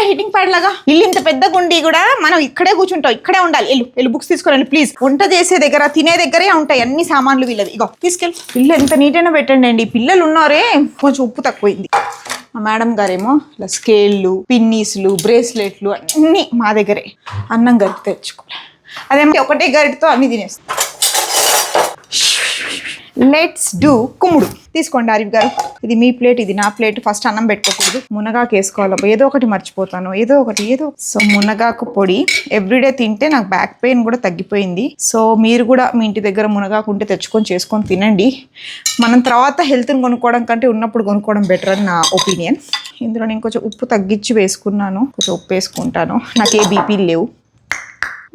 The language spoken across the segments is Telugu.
హీటింగ్ ప్యాడ్ లాగా. ఇల్లు ఇంత పెద్ద గుండి కూడా మనం ఇక్కడే కూర్చుంటాం, ఇక్కడే ఉండాలి. ఎల్లు బుక్స్ తీసుకురండి ప్లీజ్. వంట చేసే దగ్గర తినే దగ్గరే ఉంటాయి అన్ని సామాన్లు వీళ్ళవి. ఇగో తీసుకెళ్ళి. ఇల్లు ఎంత నీట్ అయినా పెట్టండి అండి. పిల్లలు ఉన్నారే కొంచెం ఉప్పు తక్కువైంది. మా మేడం గారేమో ఇలా స్కేళ్ళు, పిన్నీసులు, బ్రేస్లెట్లు అన్నీ మా దగ్గరే. అన్నం గరిటె తెచ్చుకోవాలి. అదేమో ఒకటే గరిటతో అన్ని తినేస్తాం. లెట్స్ డూ కుమ్ముడు. తీసుకోండి ఆరిఫ్ గారు, ఇది మీ ప్లేట్, ఇది నా ప్లేట్. ఫస్ట్ అన్నం పెట్టుకోకూడదు, మునగాకు వేసుకోవాలి. ఏదో ఒకటి మర్చిపోతాను, ఏదో ఒకటి. సో మునగాకు పొడి ఎవ్రీడే తింటే నాకు బ్యాక్ పెయిన్ కూడా తగ్గిపోయింది. సో మీరు కూడా మీ ఇంటి దగ్గర మునగాకు ఉంటే తెచ్చుకొని చేసుకొని తినండి. మనం తర్వాత హెల్త్ని కొనుక్కోవడం కంటే ఉన్నప్పుడు కొనుక్కోవడం బెటర్ అని నా ఒపీనియన్. ఇందులో నేను కొంచెం ఉప్పు తగ్గించి వేసుకున్నాను, కొంచెం ఉప్పు వేసుకుంటాను. నాకు ఏ బీపీలు లేవు.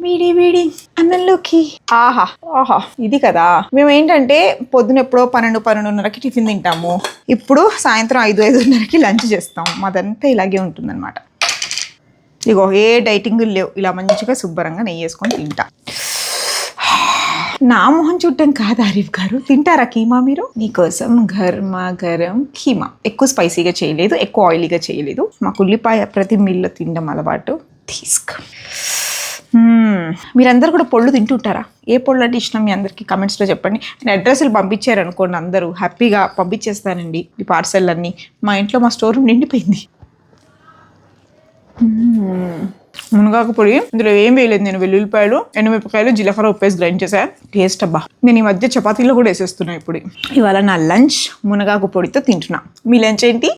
వీడి వీడి అన్నంలోకి ఆహా ఆహా. ఇది కదా మేము ఏంటంటే పొద్దున ఎప్పుడో 12-12:30కి టిఫిన్ తింటాము. ఇప్పుడు సాయంత్రం 5-5:30కి లంచ్ చేస్తాం. మాదంతా ఇలాగే ఉంటుందన్నమాట. ఇగో ఏ డైటింగ్ లేవు, ఇలా మంచిగా శుభ్రంగా నెయ్యి వేసుకొని తింటా. నా మొహం చూడటం కాదు ఆరిఫ్ గారు, తింటారా కీమా మీరు? నీకోసం గర్మా గరం కీమా. ఎక్కువ స్పైసీగా చేయలేదు, ఎక్కువ ఆయిలీగా చేయలేదు. మాకు ఉల్లిపాయ ప్రతి మీల్లో తినడం అలవాటు. తీసుకో. మీరందరూ కూడా పొళ్ళు తింటుంటారా? ఏ పొళ్ళు అంటే ఇష్టం మీ అందరికీ కమెంట్స్లో చెప్పండి. నేను అడ్రస్లు పంపించారు అనుకోండి, అందరూ హ్యాపీగా పంపించేస్తానండి ఈ పార్సెల్ అన్నీ. మా ఇంట్లో మా స్టోర్ రూమ్ నిండిపోయింది. మునగాకు పొడి ఇందులో ఏం వేయలేదు నేను. వెల్లుల్లిపాయలు, ఎండుమిరపకాయలు, జీలకర్ర, ఉప్పేసి గ్రైండ్ చేసా. టేస్ట్ అబ్బా. నేను ఈ మధ్య చపాతీలో కూడా వేసేస్తున్నా ఇప్పుడు. ఇవాళ నా లంచ్ మునగాకు పొడితో తింటున్నా. మీ లంచ్ ఏంటి?